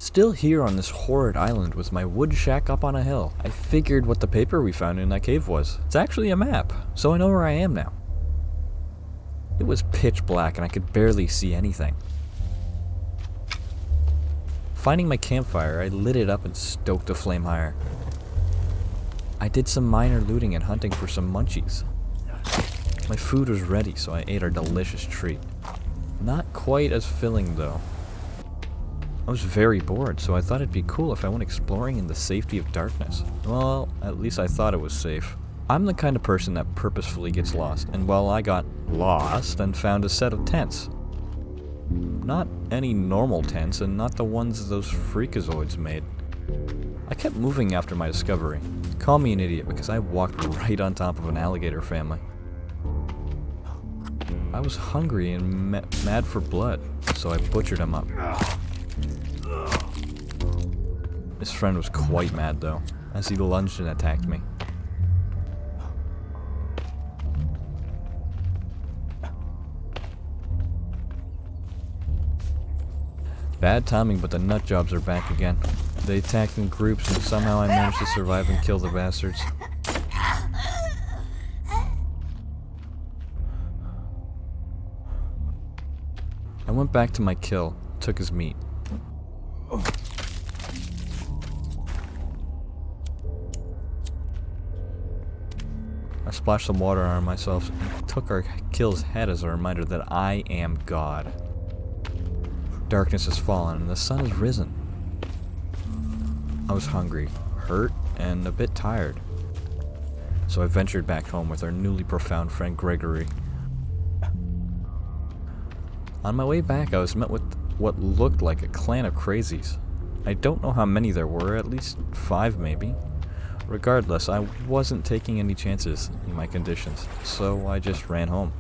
Still here on this horrid island with my wood shack up on a hill, I figured what the paper we found in that cave was. It's actually a map, so I know where I am now. It was pitch black and I could barely see anything. Finding my campfire, I lit it up and stoked the flame higher. I did some minor looting and hunting for some munchies. My food was ready, so I ate our delicious treat. Not quite as filling though. I was very bored, so I thought it'd be cool if I went exploring in the safety of darkness. Well, at least I thought it was safe. I'm the kind of person that purposefully gets lost, and well, I got lost and found a set of tents. Not any normal tents, and not the ones those freakazoids made. I kept moving after my discovery. Call me an idiot because I walked right on top of an alligator family. I was hungry and mad for blood, so I butchered him up. His friend was quite mad though, as he lunged and attacked me. Bad timing, but the nutjobs are back again. They attacked in groups and somehow I managed to survive and kill the bastards. I went back to my kill, took his meat. I splashed some water on myself and took our kill's head as a reminder that I am God. Darkness has fallen and the sun has risen. I was hungry, hurt, and a bit tired. So I ventured back home with our newly profound friend Gregory. On my way back, I was met with what looked like a clan of crazies. I don't know how many there were, at least 5 maybe. Regardless, I wasn't taking any chances in my conditions, so I just ran home.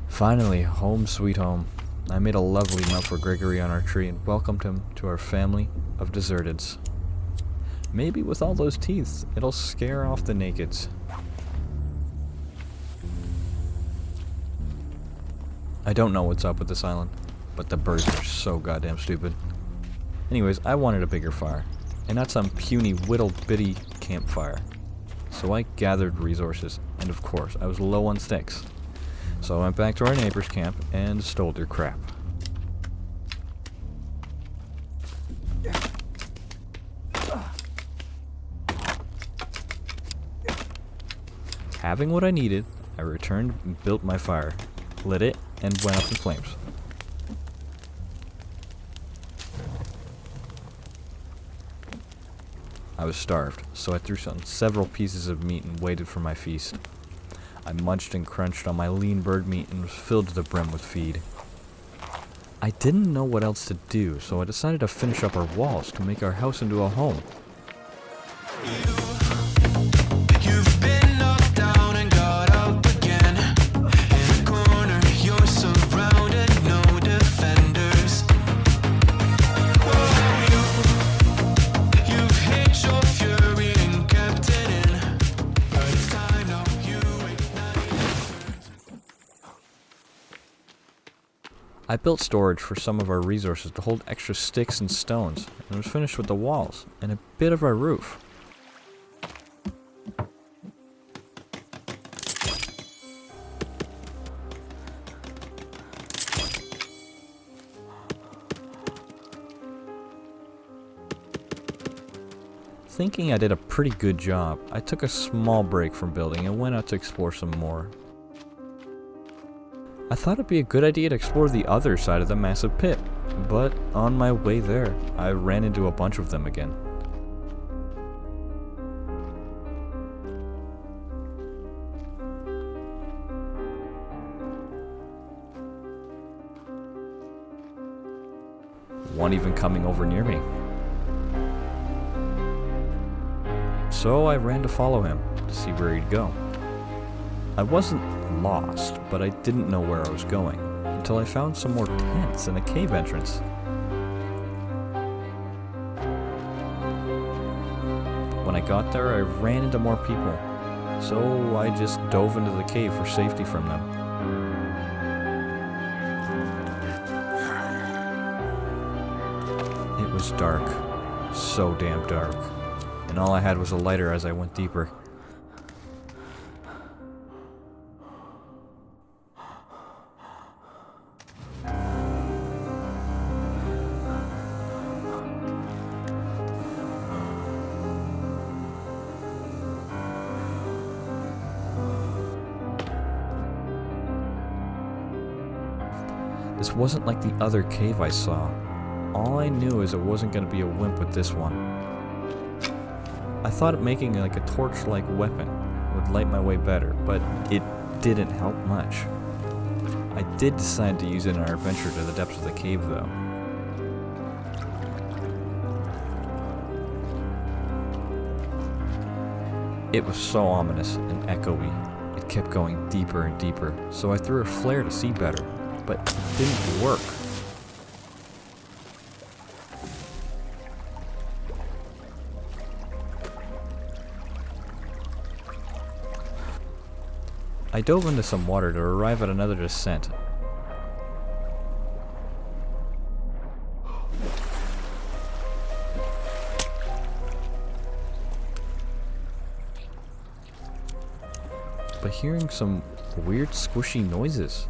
Finally, home sweet home. I made a lovely meal for Gregory on our tree and welcomed him to our family of deserteds. Maybe with all those teeth, it'll scare off the nakeds. I don't know what's up with this island, but the birds are so goddamn stupid. Anyways, I wanted a bigger fire, and not some puny whittle-bitty campfire. So I gathered resources, and of course, I was low on sticks. So I went back to our neighbor's camp and stole their crap. Having what I needed, I returned and built my fire, lit it, and went up in flames. I was starved, so I threw on several pieces of meat and waited for my feast. I munched and crunched on my lean bird meat and was filled to the brim with feed. I didn't know what else to do, so I decided to finish up our walls to make our house into a home. You've been knocked down and got up again. In a corner, you're surrounded, no defenders. You've hid your fury and kept it in. But it's time now, you ignite. I built storage for some of our resources to hold extra sticks and stones, and was finished with the walls and a bit of our roof. Thinking I did a pretty good job, I took a small break from building and went out to explore some more. I thought it'd be a good idea to explore the other side of the massive pit, but on my way there, I ran into a bunch of them again. One even coming over near me. So I ran to follow him, to see where he'd go. I wasn't lost, but I didn't know where I was going, until I found some more tents and a cave entrance. When I got there, I ran into more people. so I just dove into the cave for safety from them. It was dark, so damn dark, and all I had was a lighter as I went deeper. This wasn't like the other cave I saw. All I knew is it wasn't going to be a wimp with this one. I thought making like a torch-like weapon would light my way better, but it didn't help much. I did decide to use it in our adventure to the depths of the cave though. It was so ominous and echoey. It kept going deeper and deeper, so I threw a flare to see better. But it didn't work. I dove into some water to arrive at another descent. But hearing some weird squishy noises.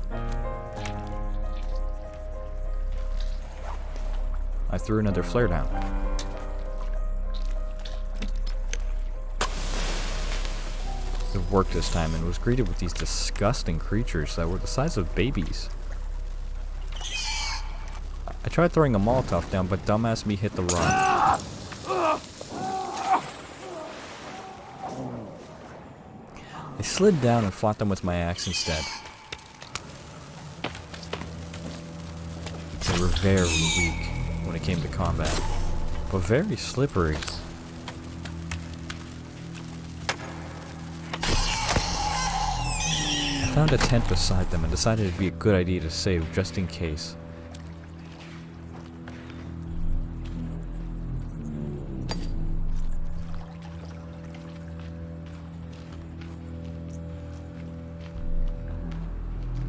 I threw another flare down. It worked this time and was greeted with these disgusting creatures that were the size of babies. I tried throwing a Molotov down, but dumbass me hit the rock. I slid down and fought them with my axe instead. They were very weak when it came to combat, but very slippery. I found a tent beside them and decided it'd be a good idea to save just in case.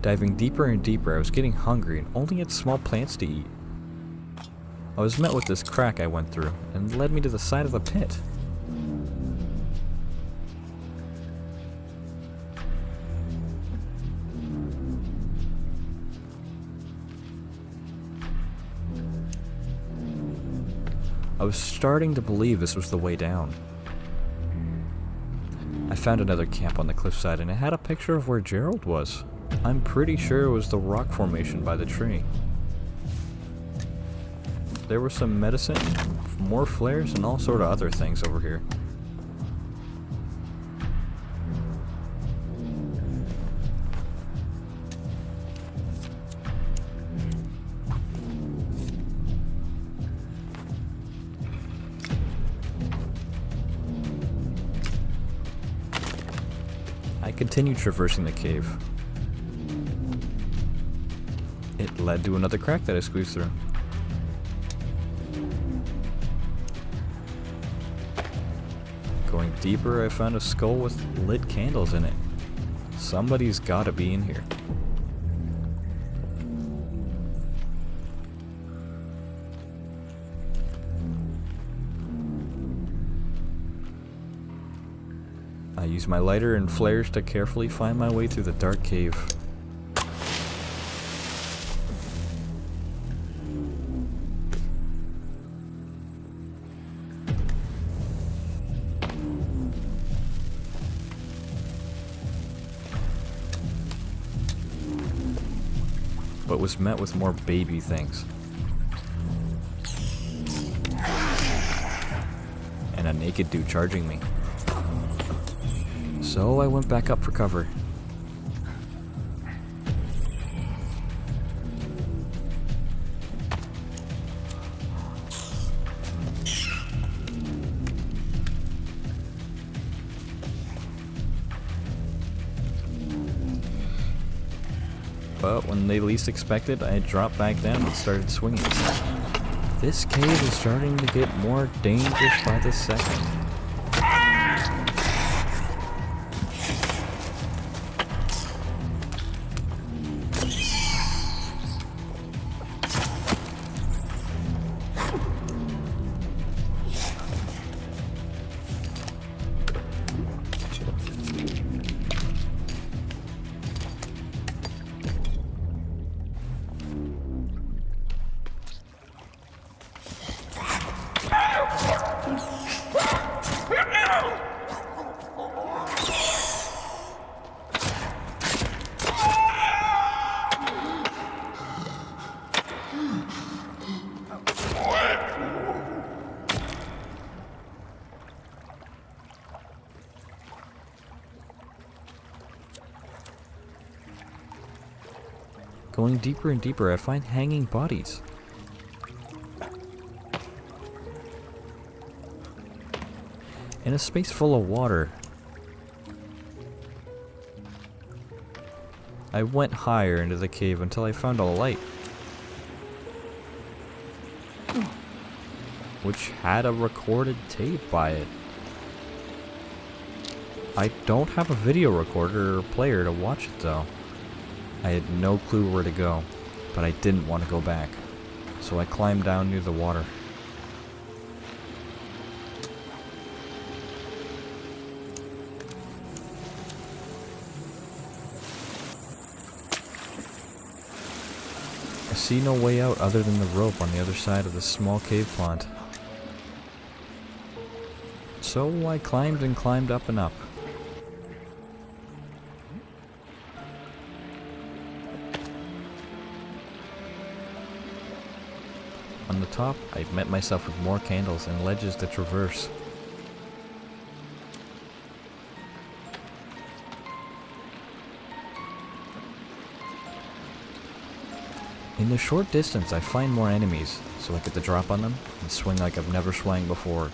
Diving deeper and deeper, I was getting hungry and only had small plants to eat. I was met with this crack I went through, and led me to the side of the pit. I was starting to believe this was the way down. I found another camp on the cliffside, and it had a picture of where Gerald was. I'm pretty sure it was the rock formation by the tree. There was some medicine, more flares, and all sort of other things over here. I continued traversing the cave. It led to another crack that I squeezed through. Going deeper, I found a skull with lit candles in it. Somebody's gotta be in here. I used my lighter and flares to carefully find my way through the dark cave. But was met with more baby things. And a naked dude charging me. So I went back up for cover. But when they least expected, I dropped back down and started swinging. This cave is starting to get more dangerous by the second. Going deeper and deeper, I find hanging bodies. In a space full of water. I went higher into the cave until I found a light, which had a recorded tape by it. I don't have a video recorder or player to watch it though. I had no clue where to go, but I didn't want to go back, so I climbed down near the water. I see no way out other than the rope on the other side of the small cave pond. So I climbed and climbed up and up. On the top, I met myself with more candles and ledges to traverse. In the short distance, I find more enemies, so I get to drop on them and swing like I've never swung before.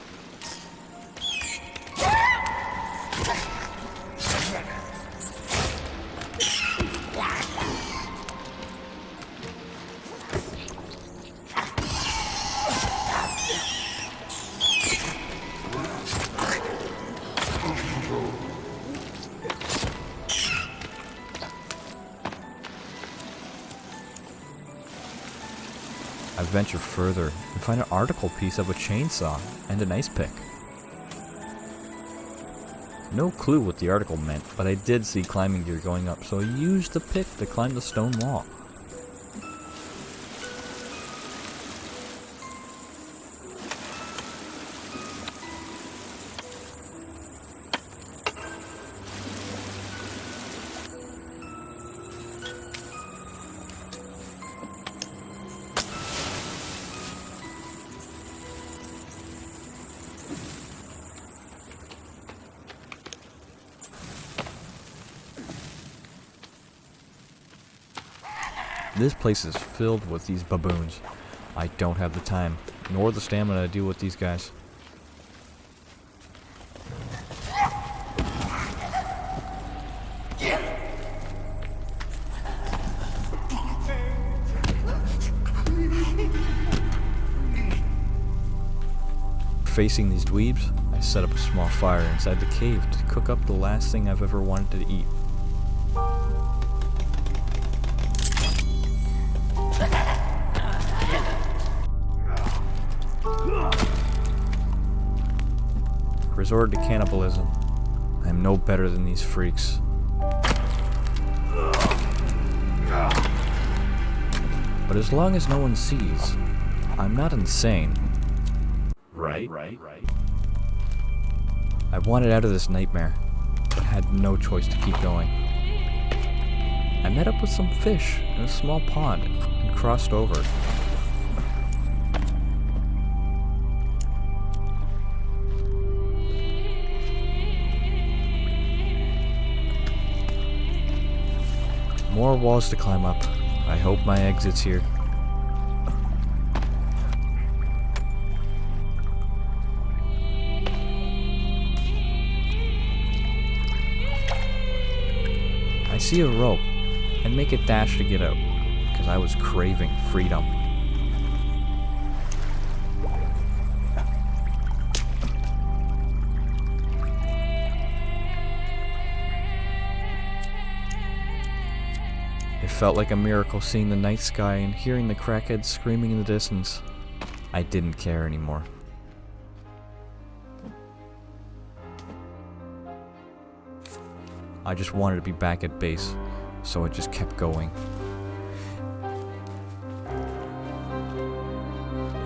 I venture further and find an article piece of a chainsaw and an ice pick. No clue what the article meant, but I did see climbing gear going up, so I used the pick to climb the stone wall. This place is filled with these baboons. I don't have the time, nor the stamina to deal with these guys. Facing these dweebs, I set up a small fire inside the cave to cook up the last thing I've ever wanted to eat. Resorted to cannibalism. I am no better than these freaks. But as long as no one sees, I'm not insane. Right. I wanted out of this nightmare, but had no choice to keep going. I met up with some fish in a small pond and crossed over. More walls to climb up. I hope my exit's here. I see a rope and make a dash to get out, because I was craving freedom. It felt like a miracle seeing the night sky and hearing the crackheads screaming in the distance. I didn't care anymore. I just wanted to be back at base, so I just kept going.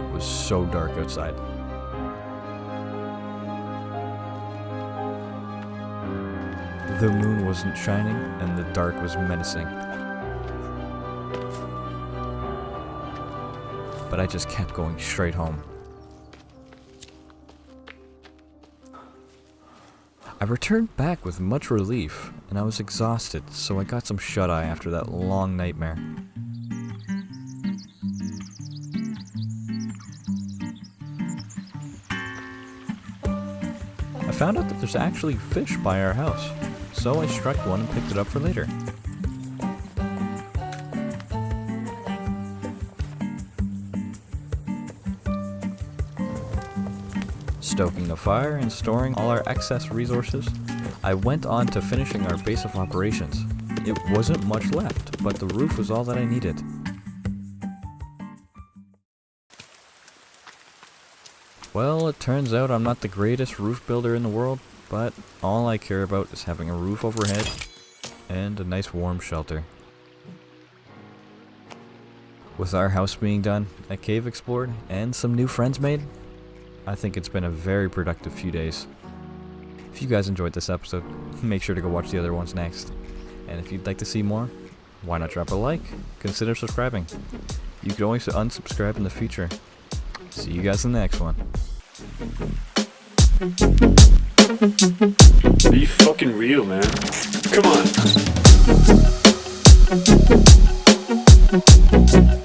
It was so dark outside. The moon wasn't shining, and the dark was menacing. But I just kept going straight home. I returned back with much relief, and I was exhausted, so I got some shut-eye after that long nightmare. I found out that there's actually fish by our house, so I struck one and picked it up for later. Stoking the fire and storing all our excess resources, I went on to finishing our base of operations. It wasn't much left, but the roof was all that I needed. Well, it turns out I'm not the greatest roof builder in the world, but all I care about is having a roof overhead and a nice warm shelter. With our house being done, a cave explored, and some new friends made, I think it's been a very productive few days. If you guys enjoyed this episode, make sure to go watch the other ones next. And if you'd like to see more, why not drop a like? Consider subscribing. You can always unsubscribe in the future. See you guys in the next one. Be fucking real, man. Come on.